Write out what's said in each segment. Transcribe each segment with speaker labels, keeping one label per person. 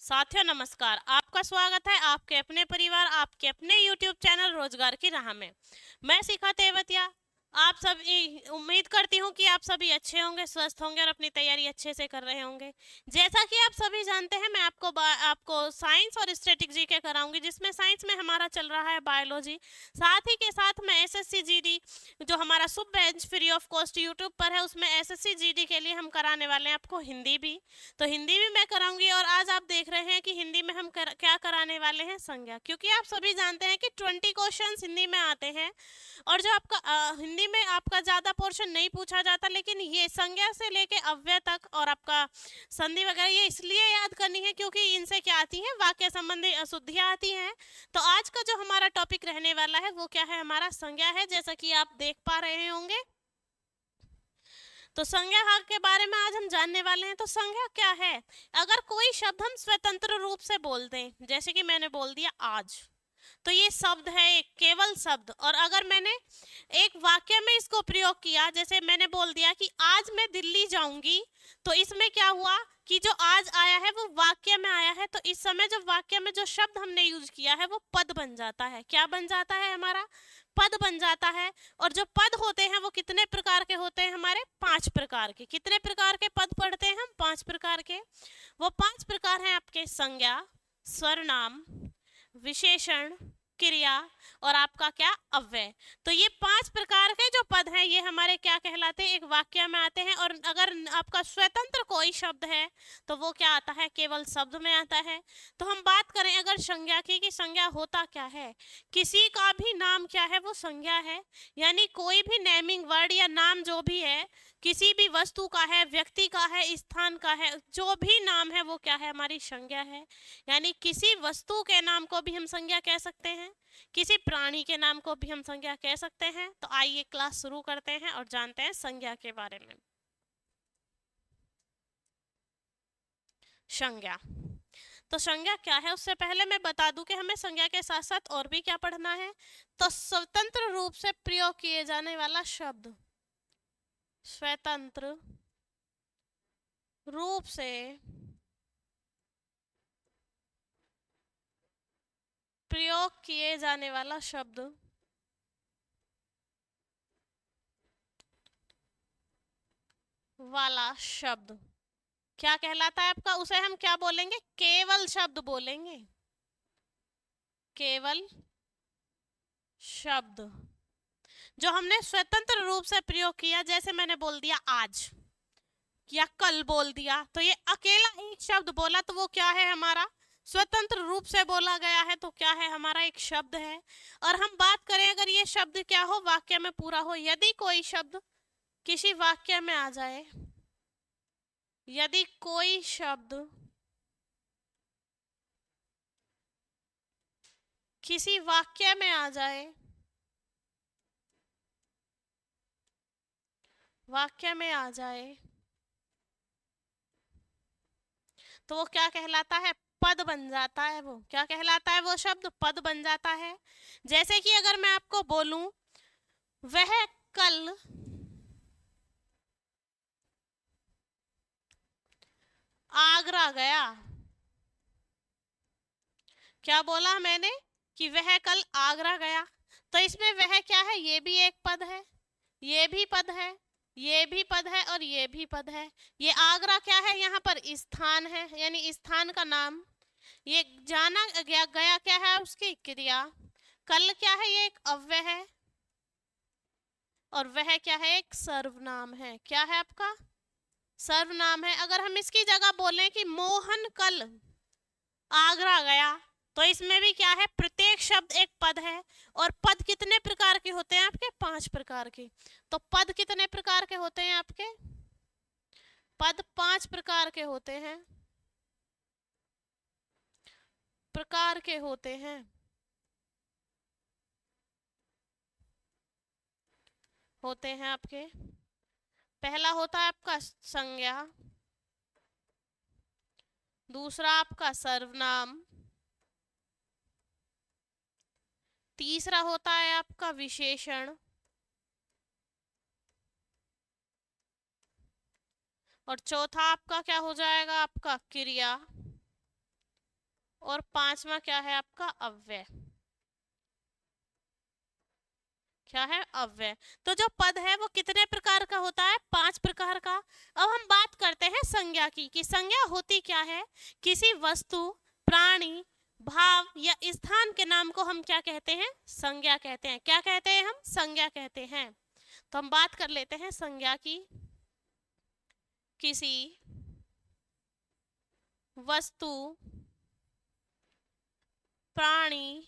Speaker 1: साथियों नमस्कार। आपका स्वागत है आपके अपने परिवार आपके अपने YouTube चैनल रोजगार की राह में। मैं शिखा तेवतिया। आप सभी उम्मीद करती हूँ कि आप सभी अच्छे होंगे, स्वस्थ होंगे और अपनी तैयारी अच्छे से कर रहे होंगे। जैसा कि आप सभी जानते हैं, मैं आपको साइंस और स्ट्रेटेजी के कराऊंगी, जिसमें साइंस में हमारा चल रहा है बायोलॉजी। साथ ही के साथ मैं एसएससी जीडी जो हमारा सुब bench free of cost YouTube पर है, उसमें एसएससी जीडी के लिए हम कराने वाले हैं आपको हिंदी भी। तो हिंदी भी मैं कराऊंगी और आज आप देख रहे हैं कि हिंदी में हम क्या कराने वाले हैं, संज्ञा। क्योंकि आप सभी जानते हैं कि 20 क्वेश्चंस हिंदी में आते हैं और जो आपका हिंदी में आपका ज़्यादा पोर्शन नहीं पूछा जाता, लेकिन ये संज्ञा से लेके अव्यय तक और आपका संधि वगैरह ये इसलिए याद करनी है क्योंकि इनसे क्या आती है, वाक्य संबंधी अशुद्धियाँ आती हैं। तो आज का जो हमारा टॉपिक रहने वाला है वो क्या है, हमारा संज्ञा है, जैसा कि आप देख पा रहे होंगे। तो संज्ञा के बारे में आज हम जानने वाले हैं। तो संज्ञा क्या है? अगर कोई शब्द हम स्वतंत्र रूप से बोल दें, जैसे कि मैंने बोल दिया आज, तो ये शब्द है एक केवल शब्द। और अगर मैंने एक वाक्य में इसको प्रयोग किया, जैसे मैंने बोल दिया कि आज मैं दिल्ली जाऊंगी, तो इसमें क्या हुआ कि जो आज आया है वो वाक्य में आया है। तो इस समय जो वाक्य में जो शब्द हमने यूज किया है वो पद बन जाता है। क्या बन जाता है? हमारा पद बन जाता है। और जो पद होते हैं वो कितने प्रकार के होते हैं? हमारे 5 प्रकार के। कितने प्रकार के पद पढ़ते हैं हम? 5 प्रकार के। वो 5 प्रकार हैं आपके संज्ञा, सर्वनाम, विशेषण, क्रिया और आपका क्या, अव्यय। तो ये 5 प्रकार के जो पद हैं ये हमारे क्या कहलाते हैं? एक वाक्य में आते हैं। और अगर आपका स्वतंत्र कोई शब्द है तो वो क्या आता है? केवल शब्द में आता है। तो हम बात करें अगर संज्ञा की, कि संज्ञा होता क्या है? किसी का भी नाम क्या है? वो संज्ञा है। यानी कोई भी नेमिंग वर्ड या नाम जो भी है, किसी भी वस्तु का है, व्यक्ति का है, स्थान का है, जो भी नाम है वो क्या है? हमारी संज्ञा है। यानी किसी वस्तु के नाम को भी हम संज्ञा कह सकते हैं, किसी प्राणी के नाम को भी हम संज्ञा कह सकते हैं। तो आइए क्लास शुरू करते हैं और जानते हैं संज्ञा के बारे में। संज्ञा। तो संज्ञा क्या है, उससे पहले मैं बता दूं कि हमें संज्ञा के साथ साथ और भी क्या पढ़ना है। तो स्वतंत्र रूप से प्रयोग किए जाने वाला शब्द, स्वतंत्र रूप से प्रयोग किए जाने वाला शब्द, वाला शब्द क्या कहलाता है आपका? उसे हम क्या बोलेंगे? केवल शब्द बोलेंगे। केवल शब्द जो हमने स्वतंत्र रूप से प्रयोग किया, जैसे मैंने बोल दिया आज या कल बोल दिया, तो ये अकेला एक शब्द बोला, तो वो क्या है? हमारा स्वतंत्र रूप से बोला गया है, तो क्या है? हमारा एक शब्द है। और हम बात करें अगर ये शब्द क्या हो, वाक्य में पूरा हो, यदि कोई शब्द किसी वाक्य में आ जाए, यदि कोई शब्द किसी वाक्य में आ जाए, वाक्य में आ जाए, तो वो क्या कहलाता है? पद बन जाता है। वो क्या कहलाता है? वो शब्द पद बन जाता है। जैसे कि अगर मैं आपको बोलूं वह कल आगरा गया, क्या बोला मैंने? कि वह कल आगरा गया। तो इसमें वह क्या है? ये भी एक पद है, ये भी पद है, ये भी पद है और ये भी पद है। ये आगरा क्या है? यहाँ पर स्थान है, यानी स्थान का नाम। ये जाना गया, गया क्या है? उसकी क्रिया। कल क्या है? ये एक अव्यय है। और वह क्या है? एक सर्वनाम है। क्या है आपका? सर्वनाम है। अगर हम इसकी जगह बोलें कि मोहन कल आगरा गया, तो इसमें भी क्या है? प्रत्येक शब्द एक पद है। और पद कितने प्रकार के होते हैं आपके? 5 प्रकार के। तो पद कितने प्रकार के होते हैं आपके? पद 5 प्रकार के होते हैं, प्रकार के होते हैं, होते हैं आपके। पहला होता है आपका संज्ञा, दूसरा आपका सर्वनाम, तीसरा होता है आपका विशेषण, और चौथा आपका क्या हो जाएगा? आपका क्रिया। और पांचवा क्या है आपका? अव्यय। क्या है? अव्यय। तो जो पद है वो कितने प्रकार का होता है? 5 प्रकार का। अब हम बात करते हैं संज्ञा की, कि संज्ञा होती क्या है? किसी वस्तु, प्राणी, भाव या स्थान के नाम को हम क्या कहते हैं? संज्ञा कहते हैं। क्या कहते हैं हम? संज्ञा कहते हैं। तो हम बात कर लेते हैं संज्ञा की। किसी वस्तु, प्राणी,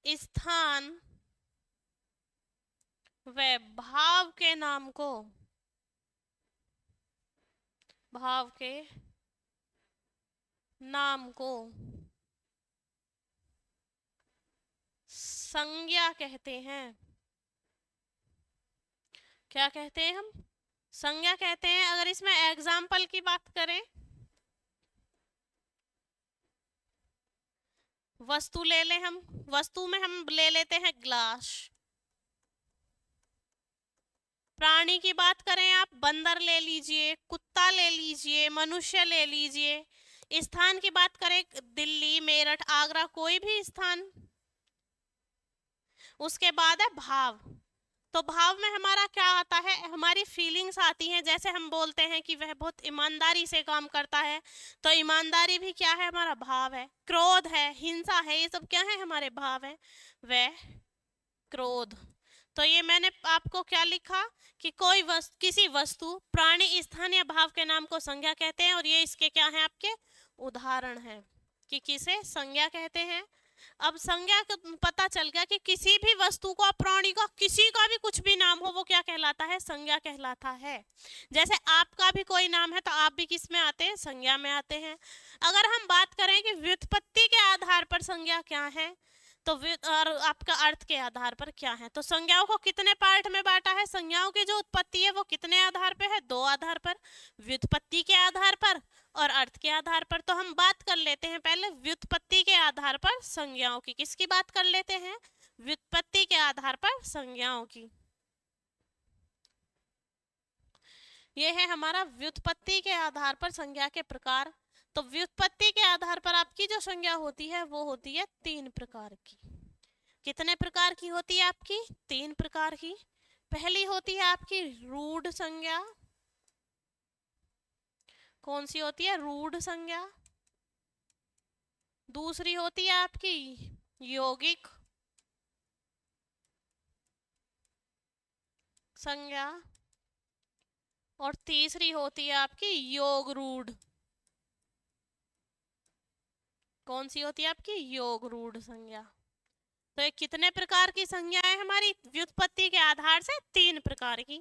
Speaker 1: स्थान व भाव के नाम को, भाव के नाम को संज्ञा कहते हैं। क्या कहते हैं हम? संज्ञा कहते हैं। अगर इसमें एग्जाम्पल की बात करें, वस्तु ले लें हम, वस्तु में हम ले लेते हैं ग्लास। प्राणी की बात करें आप, बंदर ले लीजिए, कुत्ता ले लीजिए, मनुष्य ले लीजिए। स्थान की बात करें, दिल्ली, मेरठ, आगरा, कोई भी स्थान। उसके बाद है भाव। तो भाव में हमारा क्या आता है? हमारी फीलिंग्स आती हैं। जैसे हम बोलते हैं कि वह बहुत ईमानदारी से काम करता है, तो ईमानदारी भी क्या है? हमारा भाव है। क्रोध है, हिंसा है, ये सब क्या है? हमारे भाव है। वह क्रोध। तो ये मैंने आपको क्या लिखा कि कोई किसी वस्तु, प्राणी, स्थान या भाव के नाम को संज्ञा कहते हैं, और ये इसके क्या हैं? आपके उदाहरण हैं कि किसे संज्ञा कहते हैं। अब संज्ञा का पता चल गया कि किसी भी वस्तु का, प्राणी का, किसी का भी कुछ भी नाम हो, वो क्या कहलाता है? संज्ञा कहलाता है। जैसे आपका भी कोई नाम है तो आप भी किस में आते हैं? संज्ञा में आते हैं। अगर हम बात करें कि व्युत्पत्ति के आधार पर संज्ञा क्या है, तो और आपका अर्थ के आधार पर क्या है, तो संज्ञाओं को कितने पार्ट में बांटा है? संज्ञाओं की जो उत्पत्ति है वो कितने आधार पे है? 2 आधार पर, व्युत्पत्ति के आधार पर और अर्थ के आधार पर। तो हम बात कर लेते हैं पहले व्युत्पत्ति के आधार पर संज्ञाओं की। किसकी बात कर लेते हैं? व्युत्पत्ति के आधार पर संज्ञाओं की। ये है हमारा व्युत्पत्ति के आधार पर संज्ञा के प्रकार। तो व्युत्पत्ति के आधार पर आपकी जो संज्ञा होती है वो होती है 3 प्रकार की। कितने प्रकार की होती है आपकी? 3 प्रकार की। पहली होती है आपकी रूढ़ संज्ञा। कौन सी होती है? रूढ़ संज्ञा। दूसरी होती है आपकी यौगिक संज्ञा। और तीसरी होती है आपकी योग रूढ़। कौन सी होती है आपकी? योग रूढ़ संज्ञा। तो ये कितने प्रकार की संज्ञाएं हमारी व्युत्पत्ति के आधार से? 3 प्रकार की,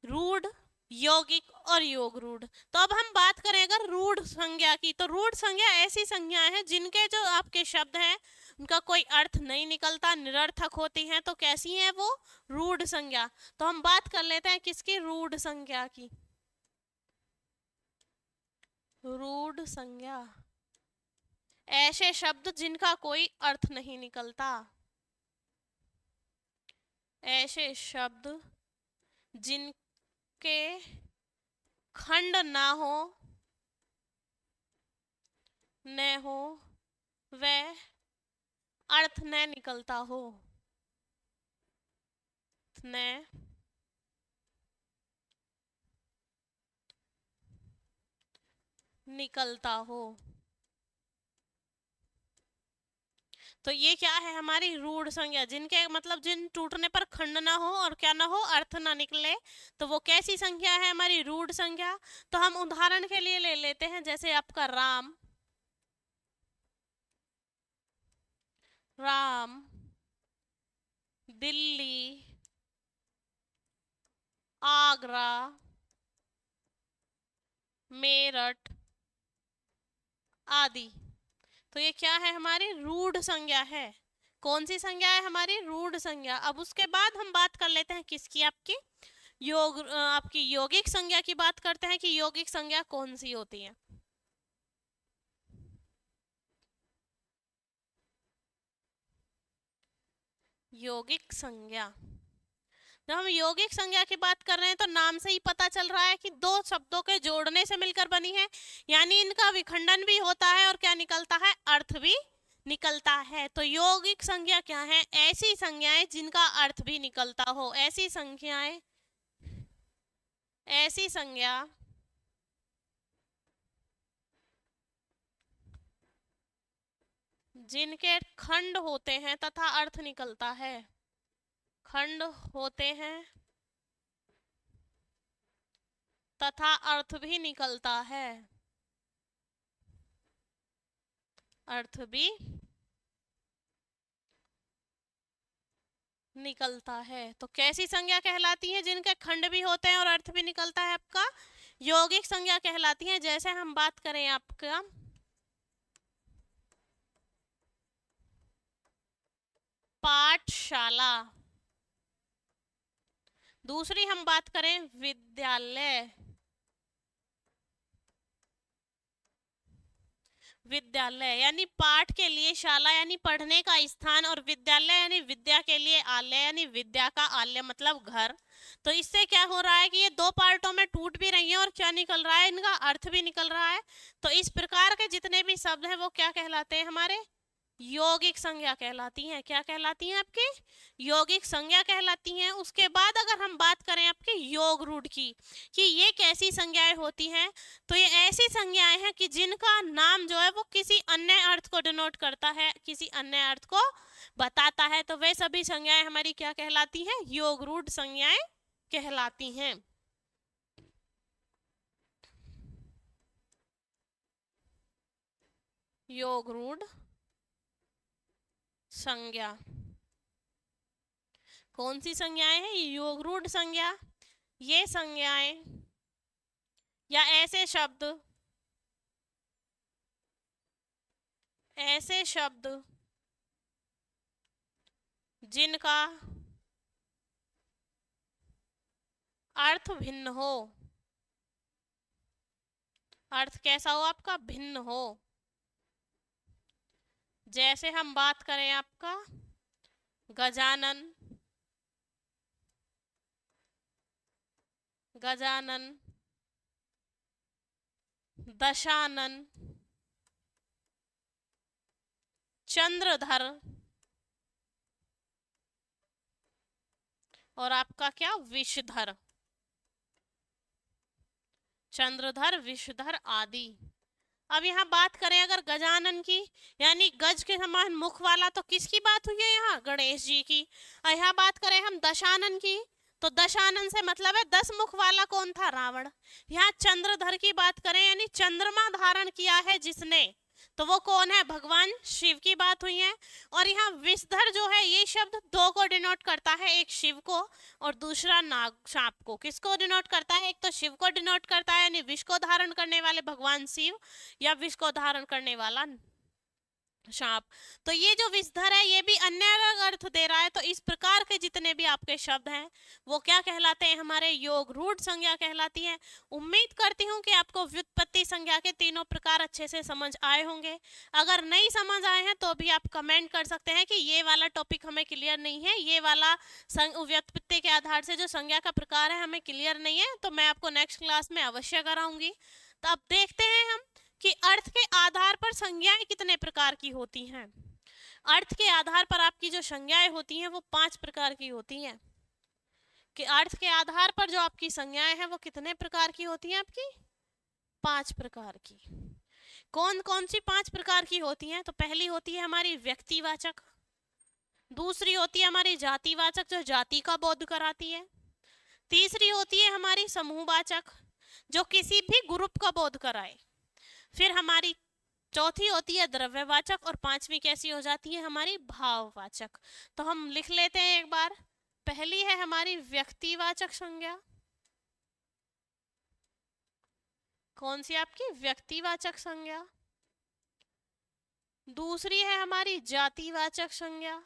Speaker 1: रूढ़, यौगिक और योग रूढ़। तो अब हम बात करें अगर रूढ़ संज्ञा की, तो रूढ़ संज्ञा ऐसी संज्ञाएं हैं जिनके जो आपके शब्द हैं उनका कोई अर्थ नहीं निकलता, निरर्थक होती हैं। तो कैसी हैं वो? रूढ़ संज्ञा। तो हम बात कर लेते हैं किसकी? रूढ़ संज्ञा की। रूढ़ संज्ञा ऐसे शब्द जिनका कोई अर्थ नहीं निकलता, ऐसे शब्द जिनके खंड ना हो, न हो, वह अर्थ न निकलता हो, न निकलता हो। तो ये क्या है? हमारी रूढ़ संज्ञा, जिनके मतलब जिन टूटने पर खंड ना हो और क्या ना हो? अर्थ ना निकले। तो वो कैसी संख्या है? हमारी रूढ़ संज्ञा। तो हम उदाहरण के लिए ले लेते हैं, जैसे आपका राम, राम, दिल्ली, आगरा, मेरठ आदि। तो ये क्या है? हमारी रूढ़ संज्ञा है। कौन सी संज्ञा है? हमारी रूढ़ संज्ञा। अब उसके बाद हम बात कर लेते हैं किसकी? आपकी आपकी यौगिक संज्ञा की बात करते हैं कि यौगिक संज्ञा कौन सी होती है। यौगिक संज्ञा, जब हम यौगिक संज्ञा की बात कर रहे हैं तो नाम से ही पता चल रहा है कि दो शब्दों के जोड़ने से मिलकर बनी है, यानी इनका विखंडन भी होता है और क्या निकलता है, अर्थ भी निकलता है। तो यौगिक संज्ञा क्या है, ऐसी संज्ञाएं जिनका अर्थ भी निकलता हो, ऐसी संज्ञाएं, ऐसी संज्ञा जिनके खंड होते हैं तथा अर्थ निकलता है, खंड होते हैं तथा अर्थ भी निकलता है, अर्थ भी निकलता है। तो कैसी संज्ञा कहलाती है, जिनके खंड भी होते हैं और अर्थ भी निकलता है, आपका यौगिक संज्ञा कहलाती है। जैसे हम बात करें आपका पाठशाला, दूसरी हम बात करें विद्यालय, विद्यालय यानी पाठ के लिए, शाला यानी पढ़ने का स्थान, और विद्यालय यानी विद्या के लिए, आलय यानी विद्या का आलय मतलब घर। तो इससे क्या हो रहा है कि ये दो पार्टों में टूट भी रही हैं और क्या निकल रहा है, इनका अर्थ भी निकल रहा है। तो इस प्रकार के जितने भी शब्द हैं वो क्या कहलाते हैं, हमारे यौगिक संज्ञा कहलाती हैं। क्या कहलाती हैं, आपकी यौगिक संज्ञा कहलाती हैं। उसके बाद अगर हम बात करें आपके योग रूढ़ की, कि ये कैसी संज्ञाएं होती हैं, तो ये ऐसी संज्ञाएं हैं कि जिनका नाम जो है वो किसी अन्य अर्थ को डिनोट करता है, किसी अन्य अर्थ को बताता है। तो वे सभी संज्ञाएं हमारी क्या कहलाती हैं, योग रूढ़ संज्ञाएं कहलाती हैं। योग रूढ़ संज्ञा कौन सी संज्ञाएं हैं, योग रूढ़ संज्ञा। ये संज्ञाएं या ऐसे शब्द, ऐसे शब्द जिनका अर्थ भिन्न हो, अर्थ कैसा हो आपका, भिन्न हो। जैसे हम बात करें आपका गजानन, गजानन, दशानन, चंद्रधर और आपका क्या, विषधर, चंद्रधर, विषधर आदि। अब यहाँ बात करें अगर गजानन की, यानी गज के समान मुख वाला, तो किसकी बात हुई है यहाँ, गणेश जी की। और यहाँ बात करें हम दशानन की, तो दशानन से मतलब है 10 मुख वाला कौन था, रावण। यहाँ चंद्रधर की बात करें, यानी चंद्रमा धारण किया है जिसने, तो वो कौन है, भगवान शिव की बात हुई है। और यहाँ विषधर जो है, ये शब्द दो को डिनोट करता है, एक शिव को और दूसरा नाग सांप को। किसको डिनोट करता है, एक तो शिव को डिनोट करता है, यानी विष को धारण करने वाले भगवान शिव, या विष को धारण करने वाला सांप। तो ये जो विषधर है ये भी अन्य अर्थ दे रहा है। तो इस प्रकार के जितने भी आपके शब्द हैं वो क्या कहलाते हैं, हमारे योग रूढ़ संज्ञा कहलाती है। उम्मीद करती हूँ कि आपको व्युत्पत्ति संज्ञा के तीनों प्रकार अच्छे से समझ आए होंगे। अगर नहीं समझ आए हैं तो भी आप कमेंट कर सकते हैं कि ये वाला टॉपिक हमें क्लियर नहीं है, ये वाला व्युत्पत्ति के आधार से जो संज्ञा का प्रकार है हमें क्लियर नहीं है, तो मैं आपको नेक्स्ट क्लास में अवश्य कराऊंगी। तो अब देखते हैं हम कि अर्थ के आधार पर संज्ञाएं कितने प्रकार की होती हैं। अर्थ के आधार पर आपकी जो संज्ञाएं होती हैं वो 5 प्रकार की होती हैं। कि अर्थ के आधार पर जो आपकी संज्ञाएं हैं वो कितने प्रकार की होती हैं, आपकी 5 प्रकार की। कौन कौन सी 5 प्रकार की होती हैं, तो पहली होती है हमारी व्यक्तिवाचक, दूसरी होती है हमारी जातिवाचक जो जाति का बोध कराती है, तीसरी होती है हमारी समूहवाचक जो किसी भी ग्रुप का बोध कराए, फिर हमारी चौथी होती है द्रव्यवाचक, और पांचवी कैसी हो जाती है, हमारी भाववाचक। तो हम लिख लेते हैं एक बार। पहली है हमारी व्यक्तिवाचक संज्ञा, कौन सी आपकी व्यक्तिवाचक संज्ञा। दूसरी है हमारी जातिवाचक संज्ञा,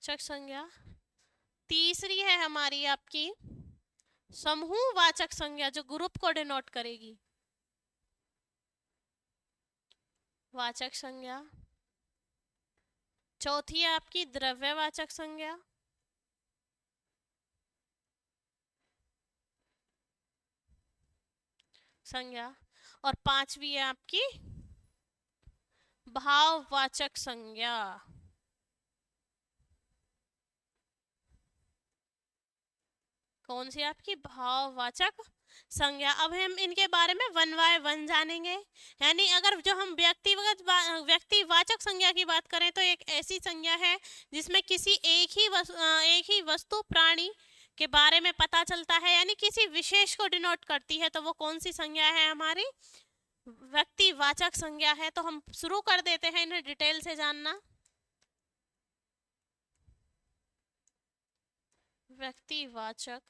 Speaker 1: संज्ञा। तीसरी है हमारी आपकी समूहवाचक संज्ञा जो ग्रुप को डिनोट करेगी, वाचक संज्ञा। चौथी है आपकी द्रव्यवाचक संज्ञा, और पांचवी है आपकी भाववाचक संज्ञा। कौन सी आपकी भाववाचक संज्ञा। अब हम इनके बारे में वन बाय वन जानेंगे। यानी अगर जो हम व्यक्तिवाचक संज्ञा की बात करें तो एक ऐसी संज्ञा है जिसमें किसी एक ही वस्तु प्राणी के बारे में पता चलता है, यानी किसी विशेष को डिनोट करती है, तो वो कौन सी संज्ञा है, हमारी व्यक्तिवाचक संज्ञा है। तो हम शुरू कर देते हैं इन्हें डिटेल से जानना। व्यक्तिवाचक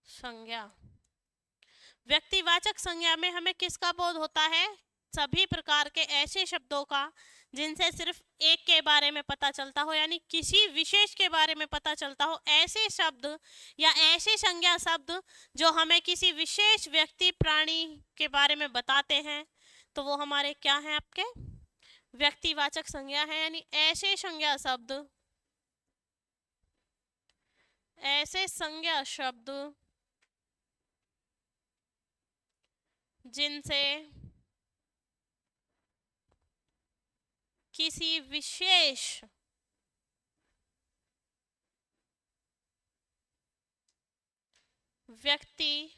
Speaker 1: संज्ञा। व्यक्तिवाचक संज्ञा में हमें किसका बोध होता है, सभी प्रकार के ऐसे शब्दों का जिनसे सिर्फ एक के बारे में पता चलता हो, यानी किसी विशेष के बारे में पता चलता हो, ऐसे शब्द या ऐसे संज्ञा शब्द जो हमें किसी विशेष व्यक्ति प्राणी के बारे में बताते हैं, तो वो हमारे क्या हैं, आपके व्यक्तिवाचक संज्ञा है। यानी ऐसे संज्ञा शब्द जिनसे किसी विशेष व्यक्ति,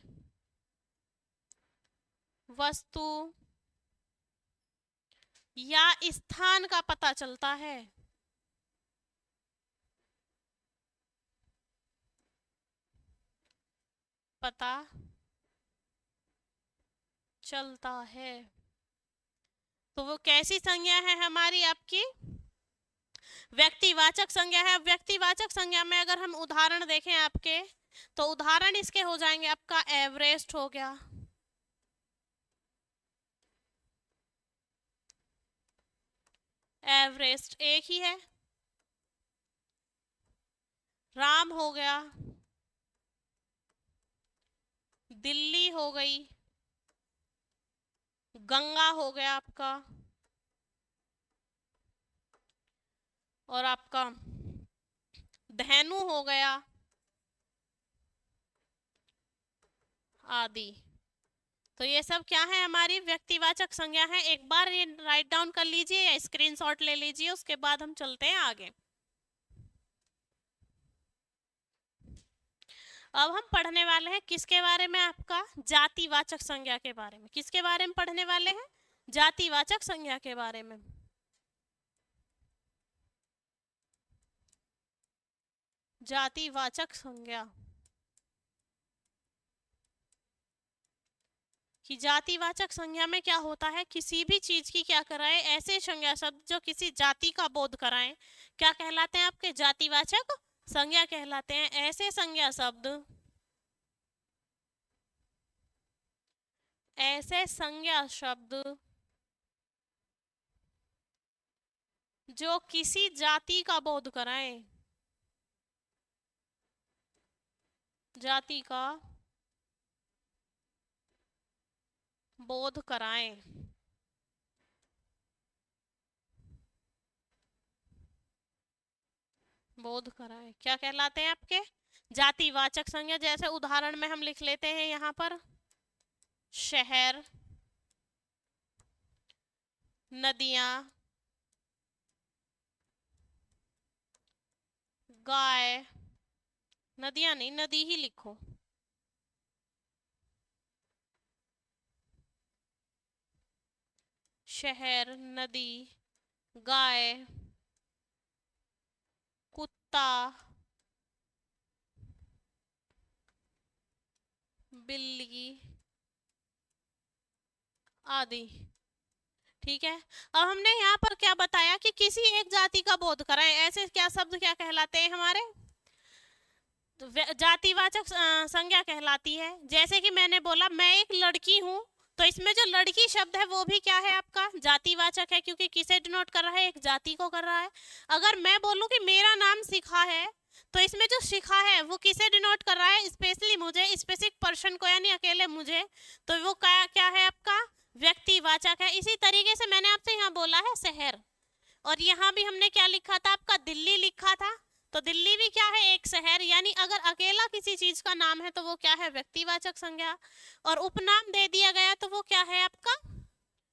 Speaker 1: वस्तु या स्थान का पता चलता है। पता चलता है, तो वो कैसी संज्ञा है, हमारी आपकी व्यक्तिवाचक संज्ञा है। व्यक्तिवाचक संज्ञा में अगर हम उदाहरण देखें आपके, तो उदाहरण इसके हो जाएंगे, आपका एवरेस्ट हो गया, एवरेस्ट एक ही है। राम हो गया, दिल्ली हो गई, गंगा हो गया आपका, और आपका धेनु हो गया, आदि। तो ये सब क्या है, हमारी व्यक्तिवाचक संज्ञा है। एक बार ये राइट डाउन कर लीजिए या स्क्रीनशॉट ले लीजिए, उसके बाद हम चलते हैं आगे। अब हम पढ़ने वाले हैं किसके बारे में, आपका जातिवाचक संज्ञा के बारे में। किसके बारे में पढ़ने वाले हैं, जातिवाचक संज्ञा के बारे में। जातिवाचक संज्ञा कि जातिवाचक संज्ञा में क्या होता है, किसी भी चीज की क्या कराए, ऐसे संज्ञा शब्द जो किसी जाति का बोध कराएं, क्या कहलाते हैं, आपके जातिवाचक संज्ञा कहलाते हैं। ऐसे संज्ञा शब्द, ऐसे संज्ञा शब्द जो किसी जाति का बोध कराएं, जाति का बोध कराएं, बोध कराएं, क्या कहलाते हैं, आपके जातिवाचक संज्ञा। जैसे उदाहरण में हम लिख लेते हैं यहाँ पर, शहर, नदियां, गाय, नदियां नहीं, नदी ही लिखो, शहर, नदी, गाय, कुत्ता, बिल्ली आदि। ठीक है, अब हमने यहाँ पर क्या बताया कि किसी एक जाति का बोध कराएं, ऐसे क्या शब्द क्या कहलाते हैं, हमारे तो जातिवाचक संज्ञा कहलाती है। जैसे कि मैंने बोला मैं एक लड़की हूँ, तो इसमें जो लड़की शब्द है वो भी क्या है, आपका जातिवाचक है, क्योंकि किसे डिनोट कर रहा है, एक जाति को कर रहा है। अगर मैं बोलूं कि मेरा नाम शिखा है, तो इसमें जो शिखा है वो किसे डिनोट कर रहा है, स्पेशली मुझे, स्पेसिफिक पर्सन को, यानी अकेले मुझे, तो वो क्या क्या है, आपका व्यक्तिवाचक है। इसी तरीके से मैंने आपसे यहाँ बोला है शहर, और यहाँ भी हमने क्या लिखा था आपका, दिल्ली लिखा था। तो दिल्ली भी क्या है, एक शहर, यानी अगर अकेला किसी चीज का नाम है तो वो क्या है, व्यक्तिवाचक संज्ञा। और उपनाम दे दिया गया तो वो क्या है आपका,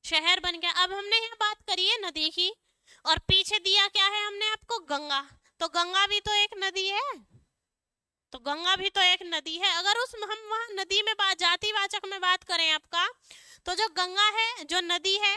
Speaker 1: शहर बन गया। अब हमने यहाँ बात करी है नदी की, और पीछे दिया क्या है हमने आपको, गंगा। तो गंगा भी तो एक नदी है, तो गंगा भी तो एक नदी है। अगर उस हम वहाँ नदी में बात, जातिवाचक में बात करें आपका, तो जो गंगा है, जो नदी है,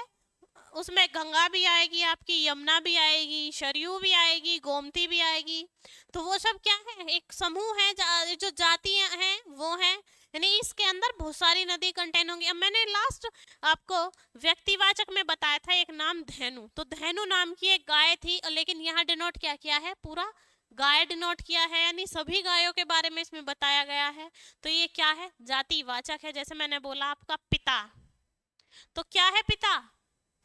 Speaker 1: उसमें गंगा भी आएगी आपकी, यमुना भी आएगी, सरयू भी आएगी, गोमती भी आएगी। तो वो सब क्या है, एक समूह है, जो जातियां हैं वो हैं, यानी इसके अंदर बहुत सारी नदी कंटेन होंगी। अब मैंने लास्ट आपको व्यक्तिवाचक में बताया था एक नाम धेनु, तो धेनु नाम की एक गाय थी, लेकिन यहाँ डिनोट क्या किया है, पूरा गाय डिनोट किया है, यानी सभी गायों के बारे में इसमें बताया गया है। तो ये क्या है, जातिवाचक है। जैसे मैंने बोला आपका पिता, तो क्या है पिता,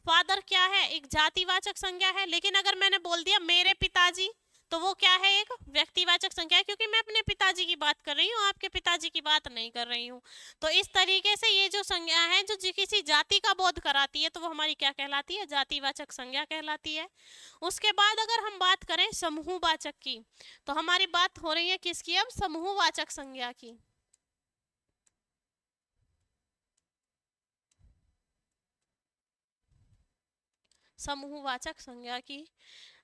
Speaker 1: फादर क्या है, एक जातिवाचक संज्ञा है। लेकिन अगर मैंने बोल दिया मेरे पिताजी, तो वो क्या है, एक व्यक्तिवाचक संज्ञा है, क्योंकि मैं अपने पिताजी की बात कर रही हूँ, आपके पिताजी की बात नहीं कर रही हूँ। तो इस तरीके से ये जो संज्ञा है जो किसी जाति का बोध कराती है, तो वो हमारी क्या कहलाती है, जातिवाचक संज्ञा कहलाती है। उसके बाद अगर हम बात करें समूहवाचक की, तो हमारी बात हो रही है किसकी, अब समूहवाचक संज्ञा की। समूहवाचक संज्ञा की,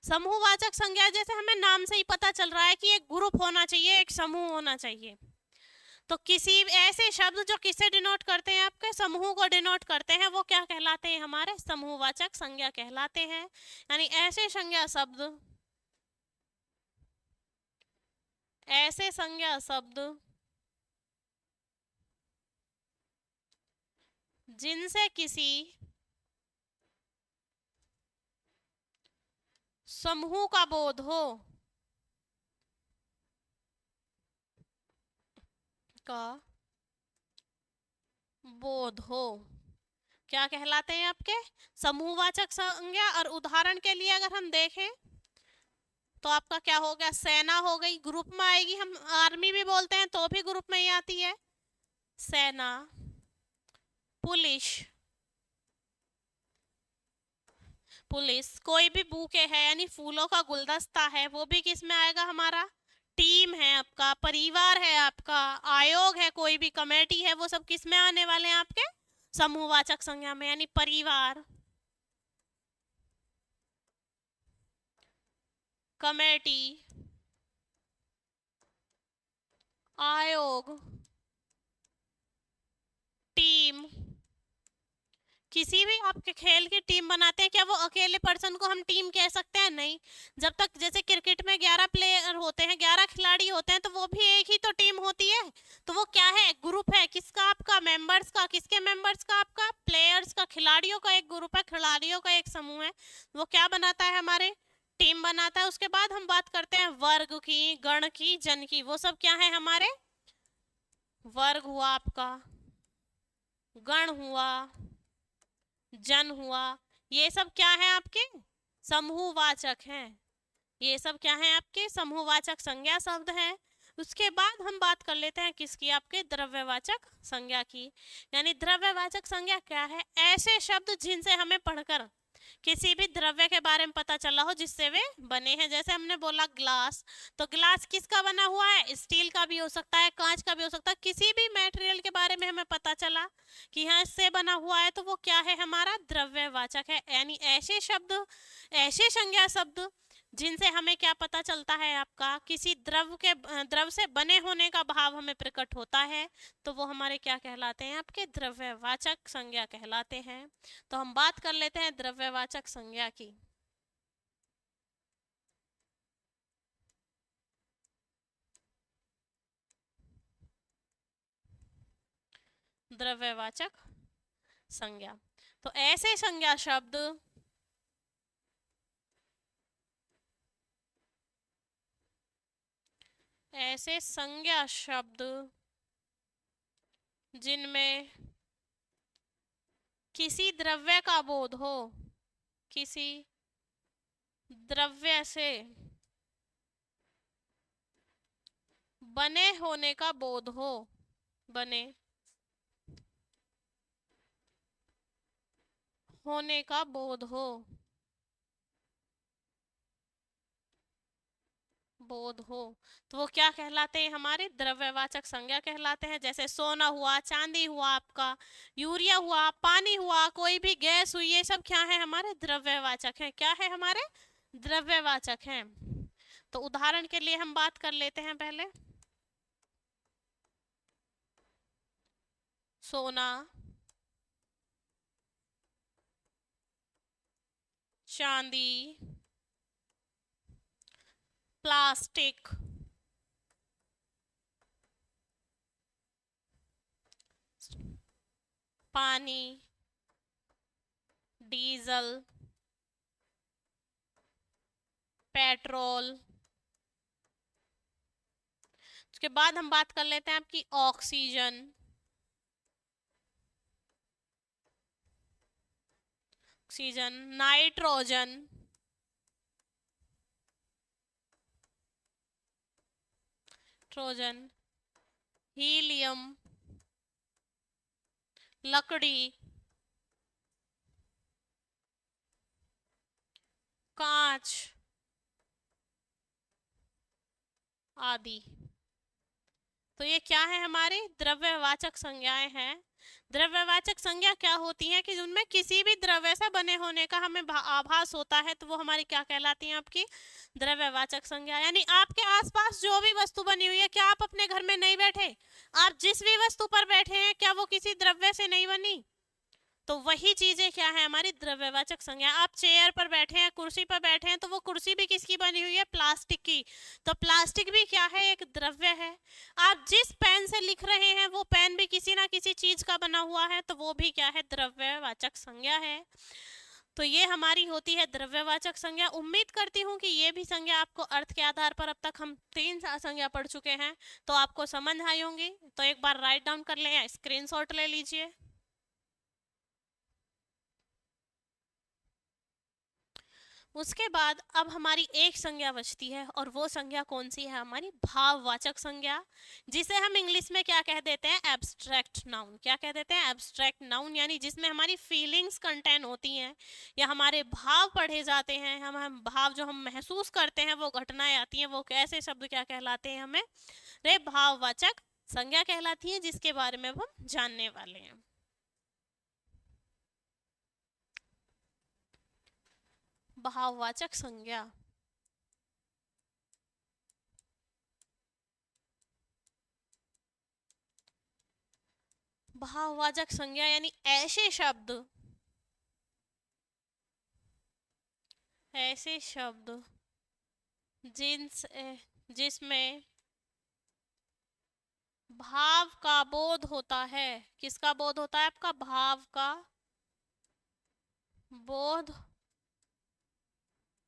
Speaker 1: समूहवाचक संज्ञा जैसे हमें नाम से ही पता चल रहा है कि एक ग्रुप होना चाहिए, एक समूह होना चाहिए। तो किसी ऐसे शब्द जो किसे डिनोट करते हैं, आपके समूह को डिनोट करते हैं, वो क्या कहलाते हैं, हमारे समूहवाचक संज्ञा कहलाते हैं। यानी ऐसे संज्ञा शब्द, ऐसे संज्ञा शब्द जिनसे किसी समूह का बोध हो, का बोध हो, क्या कहलाते हैं आपके, समूहवाचक संज्ञा। और उदाहरण के लिए अगर हम देखें तो आपका क्या हो गया, सेना हो गई, ग्रुप में आएगी, हम आर्मी भी बोलते हैं तो भी ग्रुप में ही आती है, सेना। पुलिस, पुलिस कोई भी बुके है, यानी फूलों का गुलदस्ता है, वो भी किस में आएगा, हमारा टीम है आपका, परिवार है आपका, आयोग है, कोई भी कमेटी है, वो सब किस में आने वाले हैं आपके, समूहवाचक संज्ञा में। यानी परिवार, कमेटी, आयोग, टीम। किसी भी आपके खेल की टीम बनाते हैं, क्या वो अकेले पर्सन को हम टीम कह सकते हैं, नहीं। जब तक जैसे क्रिकेट में 11 प्लेयर होते हैं, 11 खिलाड़ी होते हैं, तो वो भी एक ही तो टीम होती है। तो वो क्या है, ग्रुप है, किसका, आपका मेंबर्स का, किसके मेंबर्स का, आपका प्लेयर्स का, खिलाड़ियों का एक ग्रुप है, खिलाड़ियों का एक समूह है। वो क्या बनाता है, हमारे टीम बनाता है। उसके बाद हम बात करते हैं वर्ग की, गण की, जन की। वो सब क्या है हमारे, वर्ग हुआ आपका, गण हुआ, जन हुआ, ये सब क्या है आपके, समूहवाचक हैं। ये सब क्या है आपके, समूहवाचक संज्ञा शब्द हैं। उसके बाद हम बात कर लेते हैं किसकी, आपके द्रव्यवाचक संज्ञा की। यानी द्रव्यवाचक संज्ञा क्या है, ऐसे शब्द जिनसे हमें पढ़कर किसी भी द्रव्य के बारे में पता चला हो, जिससे वे बने हैं। जैसे हमने बोला ग्लास, तो ग्लास किसका बना हुआ है, स्टील का भी हो सकता है, कांच का भी हो सकता है। किसी भी मटेरियल के बारे में हमें पता चला कि हाँ इससे बना हुआ है, तो वो क्या है, हमारा द्रव्यवाचक है। यानी ऐसे शब्द, ऐसे संज्ञा शब्द जिनसे हमें क्या पता चलता है, आपका किसी द्रव के, द्रव से बने होने का भाव हमें प्रकट होता है, तो वो हमारे क्या कहलाते हैं, आपके द्रव्यवाचक संज्ञा कहलाते हैं। तो हम बात कर लेते हैं द्रव्यवाचक संज्ञा की। द्रव्यवाचक संज्ञा, तो ऐसे संज्ञा शब्द ऐसे संज्ञा शब्द जिनमें किसी द्रव्य का बोध हो, किसी द्रव्य से बने होने का बोध हो, बने होने का बोध हो, बोध हो, तो वो क्या कहलाते हैं? हमारे द्रव्यवाचक संज्ञा कहलाते हैं। जैसे सोना हुआ, चांदी हुआ, आपका यूरिया हुआ, पानी हुआ, कोई भी गैस हुई, ये सब क्या है? हमारे द्रव्यवाचक हैं। क्या है? हमारे द्रव्यवाचक हैं। तो उदाहरण के लिए हम बात कर लेते हैं पहले। सोना, चांदी, प्लास्टिक, पानी, डीजल, पेट्रोल। उसके बाद हम बात कर लेते हैं आपकी oxygen, oxygen, nitrogen, Trojan, helium, लकड़ी, कांच आदि। तो ये क्या है? हमारी द्रव्यवाचक संज्ञाएं हैं। द्रव्यवाचक संज्ञा क्या होती है? कि उनमें किसी भी द्रव्य से बने होने का हमें आभास होता है, तो वो हमारी क्या कहलाती है? आपकी द्रव्यवाचक संज्ञा। यानी आपके आसपास जो भी वस्तु बनी हुई है, क्या आप अपने घर में नहीं बैठे? आप जिस भी वस्तु पर बैठे हैं, क्या वो किसी द्रव्य से नहीं बनी? तो वही चीजें क्या है? हमारी द्रव्यवाचक संज्ञा। आप चेयर पर बैठे हैं, कुर्सी पर बैठे हैं, तो वो कुर्सी भी किसकी बनी हुई है? प्लास्टिक की। तो प्लास्टिक भी क्या है? एक द्रव्य है। आप जिस पेन से लिख रहे हैं, वो पेन भी किसी ना किसी चीज का बना हुआ है, तो वो भी क्या है? द्रव्यवाचक संज्ञा है। तो ये हमारी होती है द्रव्यवाचक संज्ञा। उम्मीद करती हूँ कि ये भी संज्ञा आपको अर्थ के आधार पर, अब तक हम 3 संज्ञा पढ़ चुके हैं, तो आपको समझ आई होंगी। तो एक बार राइट डाउन कर ले या स्क्रीनशॉट ले लीजिए। उसके बाद अब हमारी एक संज्ञा बचती है, और वो संज्ञा कौन सी है? हमारी भाववाचक संज्ञा, जिसे हम इंग्लिश में क्या कह देते हैं? Abstract noun. क्या कह देते हैं? Abstract noun. यानी जिसमें हमारी फीलिंग्स कंटेन होती हैं, या हमारे भाव पढ़े जाते हैं। हम भाव जो हम महसूस करते हैं, वो घटनाएं आती हैं, वो कैसे शब्द क्या कहलाते हैं? हमें रे भाववाचक संज्ञा कहलाती है, जिसके बारे में अब हम जानने वाले हैं। भाववाचक संज्ञा, भाववाचक संज्ञा यानी ऐसे शब्द, ऐसे शब्द जिसमें भाव का बोध होता है। किसका बोध होता है? आपका भाव का बोध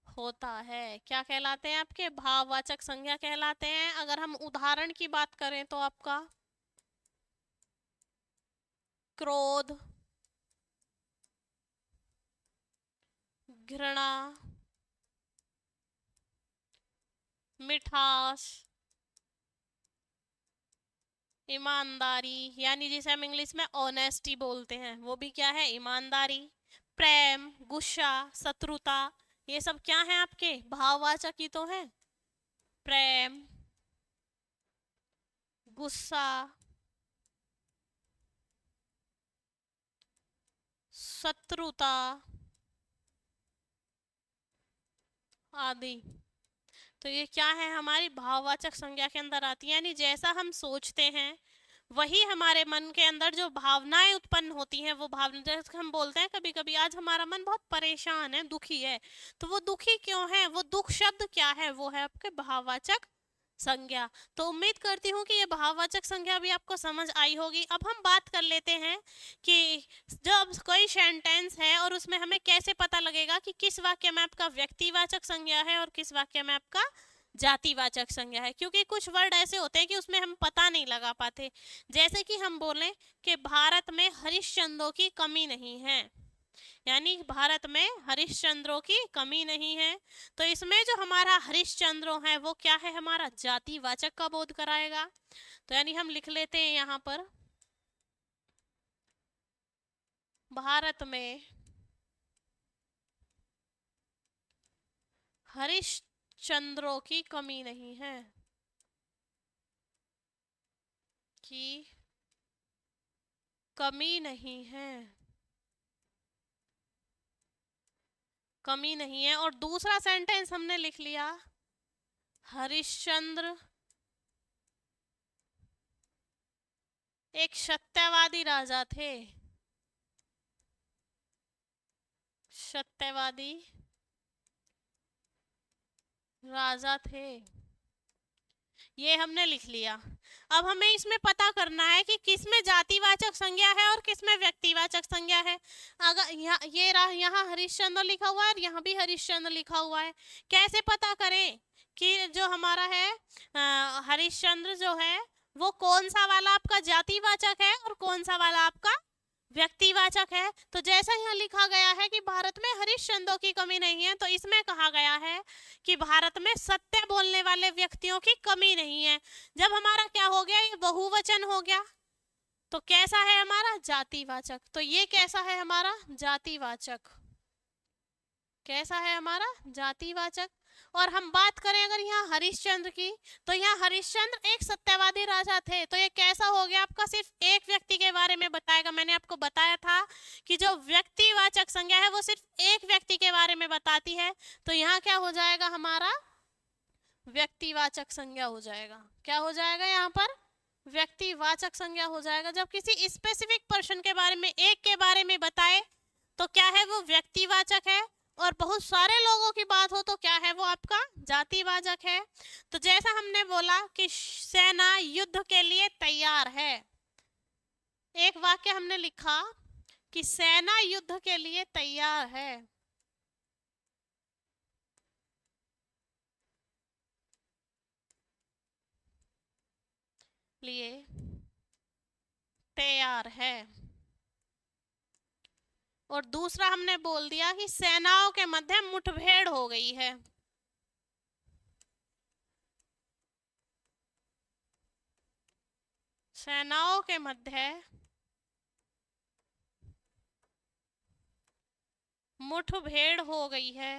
Speaker 1: होता है। क्या कहलाते हैं? आपके भाववाचक संज्ञा कहलाते हैं। अगर हम उदाहरण की बात करें, तो आपका क्रोध, घृणा, मिठास, ईमानदारी, यानी जिसे हम इंग्लिश में ऑनेस्टी बोलते हैं, वो भी क्या है? ईमानदारी। प्रेम, गुस्सा, शत्रुता, ये सब क्या है? आपके भाववाचक ही तो है। प्रेम, गुस्सा, शत्रुता आदि। तो ये क्या है? हमारी भाववाचक संज्ञा के अंदर आती है। यानी जैसा हम सोचते हैं, वही हमारे मन के अंदर जो भावनाएं उत्पन्न होती हैं, वो भावना, जैसे हम बोलते हैं कभी कभी आज हमारा मन बहुत परेशान है, दुखी है, तो वो दुखी क्यों है? वो दुख शब्द क्या है? वो है आपके भाववाचक संज्ञा। तो उम्मीद करती हूँ कि ये भाववाचक संज्ञा भी आपको समझ आई होगी। अब हम बात कर लेते हैं कि जब कोई सेंटेंस है, और उसमें हमें कैसे पता लगेगा कि किस वाक्य में आपका व्यक्तिवाचक संज्ञा है और किस वाक्य में आपका जातिवाचक संज्ञा है। क्योंकि कुछ वर्ड ऐसे होते हैं कि उसमें हम पता नहीं लगा पाते। जैसे कि हम बोलें कि भारत में हरिश्चंद्रों की कमी नहीं है, यानी भारत में हरिश्चंद्रों की कमी नहीं है, तो इसमें जो हमारा हरिश्चंद्रों है, वो क्या है? हमारा जातिवाचक का बोध कराएगा। तो यानी हम लिख लेते हैं यहाँ पर, भारत में हरिश्चंद्रों की कमी नहीं है, की कमी नहीं है, कमी नहीं है। और दूसरा सेंटेंस हमने लिख लिया, हरिश्चंद्र एक सत्यवादी राजा थे, सत्यवादी राजा थे, ये हमने लिख लिया। अब हमें इसमें पता करना है कि किसमें जातिवाचक संज्ञा है और किसमें व्यक्तिवाचक संज्ञा है। अगर यहाँ हरिश्चंद्र लिखा हुआ है और यहाँ भी हरिश्चंद्र लिखा हुआ है, कैसे पता करें कि जो हमारा है हरिश्चंद्र जो है वो कौन सा वाला आपका जातिवाचक है और कौन सा वाला आपका व्यक्तिवाचक है? तो जैसा यहाँ लिखा गया है कि भारत में हरिश्चंद्रों की कमी नहीं है, तो इसमें कहा गया है कि भारत में सत्य बोलने वाले व्यक्तियों की कमी नहीं है। जब हमारा क्या हो गया, ये बहुवचन हो गया, तो कैसा है हमारा जातिवाचक। तो ये कैसा है हमारा जातिवाचक, कैसा है हमारा जातिवाचक। और हम बात करें अगर यहाँ हरिश्चंद्र की, तो यहाँ हरिश्चंद्र एक सत्यवादी राजा थे, तो ये कैसा हो गया आपका, सिर्फ एक व्यक्ति के बारे में बताएगा। मैंने आपको बताया था कि जो व्यक्तिवाचक संज्ञा है वो सिर्फ एक व्यक्ति के बारे में बताती है, तो यहाँ क्या हो जाएगा हमारा व्यक्तिवाचक संज्ञा हो जाएगा। क्या हो जाएगा यहाँ पर व्यक्तिवाचक संज्ञा हो जाएगा। जब किसी स्पेसिफिक पर्सन के बारे में, एक के बारे में बताए तो क्या है वो व्यक्तिवाचक है, और बहुत सारे लोगों की बात हो तो क्या है वो आपका जातिवाचक है। तो जैसा हमने बोला कि सेना युद्ध के लिए तैयार है, एक वाक्य हमने लिखा कि सेना युद्ध के लिए तैयार है, लिए तैयार है। और दूसरा हमने बोल दिया कि सेनाओं के मध्य मुठभेड़ हो गई है, सेनाओं के मध्य मुठभेड़ हो गई है।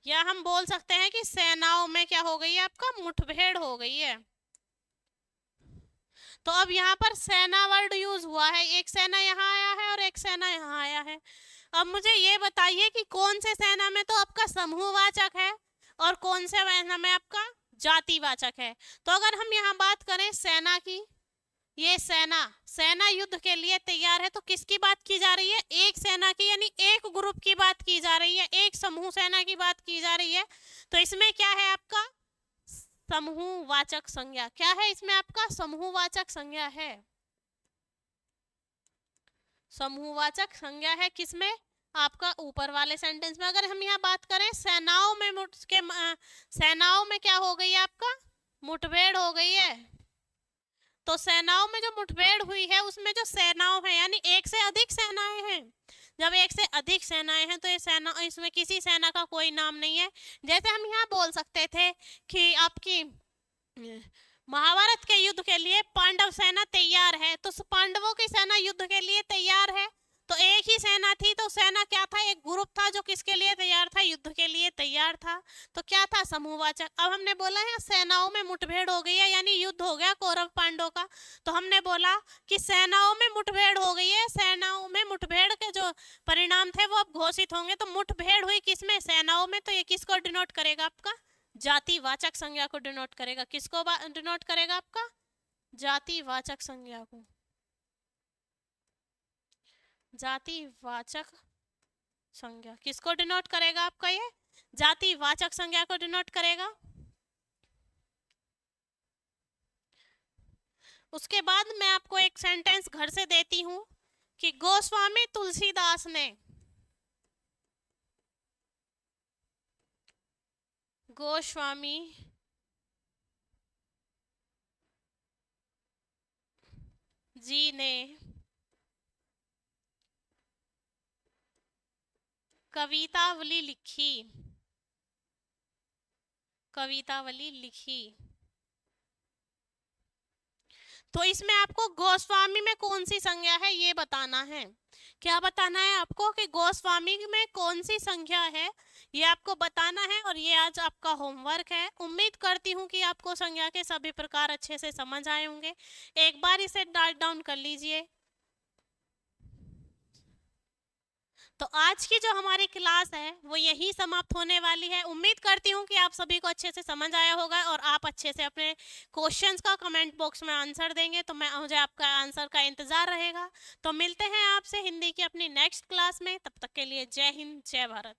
Speaker 1: या हम बोल सकते हैं कि सेनाओं में क्या हो गई है, आपका मुठभेड़ हो गई है। तो अब यहाँ पर सेना वर्ड यूज हुआ है, एक सेना यहाँ आया है और एक सेना यहाँ आया है। अब मुझे ये बताइए कि कौन से सेना में तो आपका समूहवाचक है और कौन से सेना में आपका जातिवाचक है। तो अगर हम यहाँ बात करें सेना की, ये सेना युद्ध के लिए तैयार है, तो किसकी बात की जा रही है, एक सेना की, यानी एक ग्रुप की बात की जा रही है, एक समूह सेना की बात की जा रही है। तो इसमें क्या है आपका समूहवाचक संज्ञा, क्या है इसमें आपका समूहवाचक संज्ञा है, समूहवाचक संज्ञा है किसमें, आपका ऊपर वाले सेंटेंस में। अगर हम यहाँ बात करें सेनाओं में सेनाओं में क्या हो गई है, आपका मुठभेड़ हो गई है। तो सेनाओं में जो मुठभेड़ हुई है उसमें जो सेनाओं है यानी एक से अधिक सेनाएं हैं। जब एक से अधिक सेनाएं हैं तो ये सेना, इसमें किसी सेना का कोई नाम नहीं है। जैसे हम यहाँ बोल सकते थे कि आपकी महाभारत के युद्ध के लिए पांडव सेना तैयार है, तो पांडवों की सेना युद्ध के लिए तैयार है। तो एक ही सेना थी, तो सेना क्या था, एक ग्रुप था जो किसके लिए तैयार था, युद्ध के लिए तैयार था। तो क्या था, समूहवाचक। अब हमने बोला है सेनाओं में मुठभेड़ हो गई है, यानी युद्ध हो गया कौरव पांडव का। तो हमने बोला कि सेनाओं में मुठभेड़ हो गई है, सेनाओं में मुठभेड़ के जो परिणाम थे वो अब घोषित होंगे। तो मुठभेड़ हुई किसमें, सेनाओं में। तो ये किसको डिनोट करेगा, आपका जातिवाचक संज्ञा को डिनोट करेगा। किसको डिनोट करेगा, आपका जातिवाचक संज्ञा को, जातिवाचक संज्ञा किसको डिनोट करेगा, आपका ये जातिवाचक संज्ञा को डिनोट करेगा। उसके बाद मैं आपको एक सेंटेंस घर से देती हूं कि गोस्वामी तुलसीदास ने, गोस्वामी जी ने कवितावली लिखी, कवितावली लिखी। तो इसमें आपको गोस्वामी में कौन सी संज्ञा है ये बताना है। क्या बताना है आपको कि गोस्वामी में कौन सी संख्या है, ये आपको बताना है। और ये आज आपका होमवर्क है। उम्मीद करती हूँ कि आपको संज्ञा के सभी प्रकार अच्छे से समझ आए होंगे। एक बार इसे नोट डाउन कर लीजिए। तो आज की जो हमारी क्लास है वो यही समाप्त होने वाली है। उम्मीद करती हूँ कि आप सभी को अच्छे से समझ आया होगा और आप अच्छे से अपने क्वेश्चंस का कमेंट बॉक्स में आंसर देंगे, तो मुझे आपका आंसर का इंतज़ार रहेगा। तो मिलते हैं आपसे हिंदी की अपनी नेक्स्ट क्लास में। तब तक के लिए जय हिंद, जय भारत।